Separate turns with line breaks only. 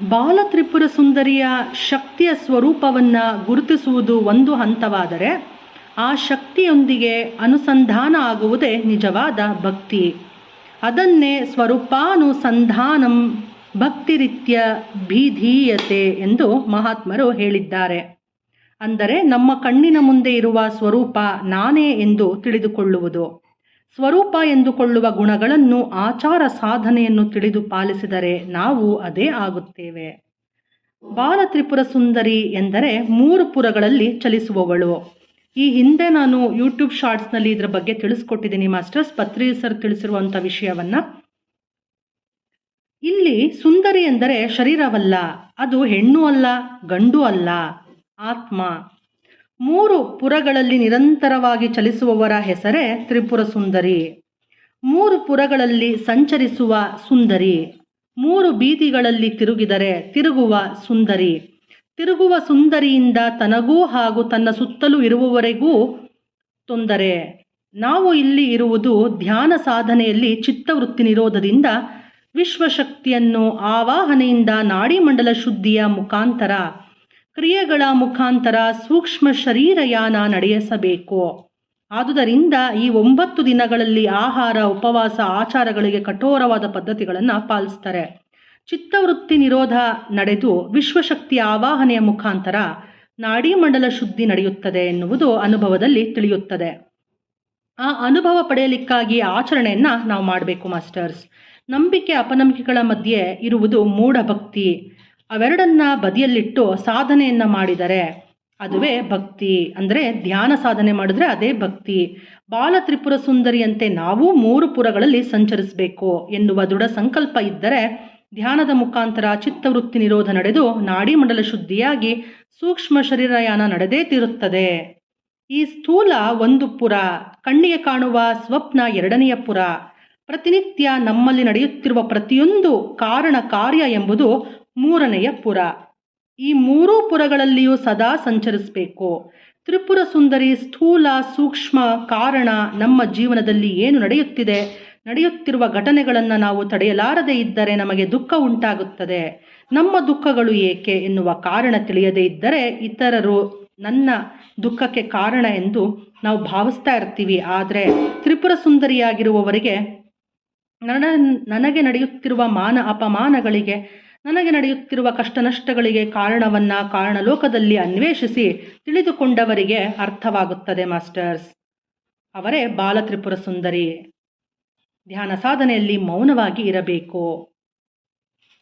ಬಾಲತ್ರಿಪುರ ಸುಂದರಿಯ ಶಕ್ತಿಯ ಸ್ವರೂಪವನ್ನು ಗುರುತಿಸುವುದು ಒಂದು ಹಂತವಾದರೆ, ಆ ಶಕ್ತಿಯೊಂದಿಗೆ ಅನುಸಂಧಾನ ಆಗುವುದೇ ನಿಜವಾದ ಭಕ್ತಿ. ಅದನ್ನೇ ಸ್ವರೂಪಾನುಸಂಧಾನಂ ಭಕ್ತಿರಿತ್ಯ ಭಿಧೀಯತೆ ಎಂದು ಮಹಾತ್ಮರು ಹೇಳಿದ್ದಾರೆ. ಅಂದರೆ ನಮ್ಮ ಕಣ್ಣಿನ ಮುಂದೆ ಇರುವ ಸ್ವರೂಪ ನಾನೇ ಎಂದು ತಿಳಿದುಕೊಳ್ಳುವುದು. ಸ್ವರೂಪ ಎಂದುಕೊಳ್ಳುವ ಗುಣಗಳನ್ನು, ಆಚಾರ ಸಾಧನೆಯನ್ನು ತಿಳಿದು ಪಾಲಿಸಿದರೆ ನಾವು ಅದೇ ಆಗುತ್ತೇವೆ. ಬಾಲತ್ರಿಪುರ ಸುಂದರಿ ಎಂದರೆ 3 ಪುರಗಳಲ್ಲಿ ಚಲಿಸುವವಳು. ಈ ಹಿಂದೆ ನಾನು ಯೂಟ್ಯೂಬ್ ಶಾರ್ಟ್ಸ್ನಲ್ಲಿ ಇದರ ಬಗ್ಗೆ ತಿಳಿಸ್ಕೊಟ್ಟಿದ್ದೀನಿ ಮಾಸ್ಟರ್ಸ್, ಪತ್ರಿ ಸರ್ ತಿಳಿಸಿರುವಂಥ ವಿಷಯವನ್ನು. ಇಲ್ಲಿ ಸುಂದರಿ ಎಂದರೆ ಶರೀರವಲ್ಲ, ಅದು ಹೆಣ್ಣು ಅಲ್ಲ, ಗಂಡು ಅಲ್ಲ, ಆತ್ಮ. 3 ಪುರಗಳಲ್ಲಿ ನಿರಂತರವಾಗಿ ಚಲಿಸುವವರ ಹೆಸರೇ ತ್ರಿಪುರ ಸುಂದರಿ. 3 ಪುರಗಳಲ್ಲಿ ಸಂಚರಿಸುವ ಸುಂದರಿ. 3 ಬೀದಿಗಳಲ್ಲಿ ತಿರುಗಿದರೆ ತಿರುಗುವ ಸುಂದರಿ. ತಿರುಗುವ ಸುಂದರಿಯಿಂದ ತನಗೂ ಹಾಗೂ ತನ್ನ ಸುತ್ತಲೂ ಇರುವವರೆಗೂ ತೊಂದರೆ. ನಾವು ಇಲ್ಲಿ ಇರುವುದು ಧ್ಯಾನ ಸಾಧನೆಯಲ್ಲಿ ಚಿತ್ತವೃತ್ತಿ ನಿರೋಧದಿಂದ ವಿಶ್ವಶಕ್ತಿಯನ್ನು ಆವಾಹನೆಯಿಂದ ನಾಡಿಮಂಡಲ ಶುದ್ಧಿಯ ಮುಖಾಂತರ, ಕ್ರಿಯೆಗಳ ಮುಖಾಂತರ ಸೂಕ್ಷ್ಮ ಶರೀರಯಾನ ನಡೆಸಬೇಕು. ಆದುದರಿಂದ ಈ 9 ದಿನಗಳಲ್ಲಿ ಆಹಾರ, ಉಪವಾಸ, ಆಚಾರಗಳಿಗೆ ಕಠೋರವಾದ ಪದ್ಧತಿಗಳನ್ನು ಪಾಲಿಸ್ತಾರೆ. ಚಿತ್ತವೃತ್ತಿ ನಿರೋಧ ನಡೆದು ವಿಶ್ವಶಕ್ತಿಯ ಆವಾಹನೆಯ ಮುಖಾಂತರ ನಾಡಿಮಂಡಲ ಶುದ್ಧಿ ನಡೆಯುತ್ತದೆ ಎನ್ನುವುದು ಅನುಭವದಲ್ಲಿ ತಿಳಿಯುತ್ತದೆ. ಆ ಅನುಭವ ಪಡೆಯಲಿಕ್ಕಾಗಿ ಆಚರಣೆಯನ್ನು ನಾವು ಮಾಡಬೇಕು ಮಾಸ್ಟರ್ಸ್. ನಂಬಿಕೆ ಅಪನಂಬಿಕೆಗಳ ಮಧ್ಯೆ ಇರುವುದು ಮೂಢಭಕ್ತಿ. ಅವೆರಡನ್ನ ಬದಿಯಲ್ಲಿಟ್ಟು ಸಾಧನೆಯನ್ನು ಮಾಡಿದರೆ ಅದುವೇ ಭಕ್ತಿ. ಅಂದರೆ ಧ್ಯಾನ ಸಾಧನೆ ಮಾಡಿದ್ರೆ ಅದೇ ಭಕ್ತಿ. ಬಾಲತ್ರಿಪುರ ಸುಂದರಿಯಂತೆ ನಾವು 3 ಪುರಗಳಲ್ಲಿ ಸಂಚರಿಸಬೇಕು ಎನ್ನುವ ದೃಢ ಸಂಕಲ್ಪ ಇದ್ದರೆ ಧ್ಯಾನದ ಮುಖಾಂತರ ಚಿತ್ತವೃತ್ತಿ ನಿರೋಧ ನಡೆದು ನಾಡಿಮಂಡಲ ಶುದ್ಧಿಯಾಗಿ ಸೂಕ್ಷ್ಮ ಶರೀರಯಾನ ನಡೆದೇ ತೀರುತ್ತದೆ. ಈ ಸ್ಥೂಲ 1 ಪುರ, ಕಣ್ಣಿಗೆ ಕಾಣುವ ಸ್ವಪ್ನ 2ನೆಯ ಪುರ. ಪ್ರತಿನಿತ್ಯ ನಮ್ಮಲ್ಲಿ ನಡೆಯುತ್ತಿರುವ ಪ್ರತಿಯೊಂದು ಕಾರಣ ಕಾರ್ಯ ಎಂಬುದು 3ನೆಯ ಪುರ. ಈ 3 ಪುರಗಳಲ್ಲಿಯೂ ಸದಾ ಸಂಚರಿಸಬೇಕು. ತ್ರಿಪುರ ಸುಂದರಿ ಸ್ಥೂಲ ಸೂಕ್ಷ್ಮ ಕಾರಣ. ನಮ್ಮ ಜೀವನದಲ್ಲಿ ಏನು ನಡೆಯುತ್ತಿದೆ, ನಡೆಯುತ್ತಿರುವ ಘಟನೆಗಳನ್ನು ನಾವು ತಡೆಯಲಾರದೇ ಇದ್ದರೆ ನಮಗೆ ದುಃಖ ಉಂಟಾಗುತ್ತದೆ. ನಮ್ಮ ದುಃಖಗಳು ಏಕೆ ಎನ್ನುವ ಕಾರಣ ತಿಳಿಯದೇ ಇದ್ದರೆ ಇತರರು ನನ್ನ ದುಃಖಕ್ಕೆ ಕಾರಣ ಎಂದು ನಾವು ಭಾವಿಸ್ತಾ ಇರ್ತೀವಿ. ಆದರೆ ತ್ರಿಪುರ ಸುಂದರಿಯಾಗಿರುವವರಿಗೆ ನನಗೆ ನಡೆಯುತ್ತಿರುವ ಮಾನ ಅಪಮಾನಗಳಿಗೆ, ನನಗೆ ನಡೆಯುತ್ತಿರುವ ಕಷ್ಟ ನಷ್ಟಗಳಿಗೆ ಕಾರಣವನ್ನು ಕಾರಣಲೋಕದಲ್ಲಿ ಅನ್ವೇಷಿಸಿ ತಿಳಿದುಕೊಂಡವರಿಗೆ ಅರ್ಥವಾಗುತ್ತದೆ ಮಾಸ್ಟರ್ಸ್. ಅವರೇ ಬಾಲತ್ರಿಪುರ ಸುಂದರಿ. ಧ್ಯಾನ ಸಾಧನೆಯಲ್ಲಿ ಮೌನವಾಗಿ ಇರಬೇಕು.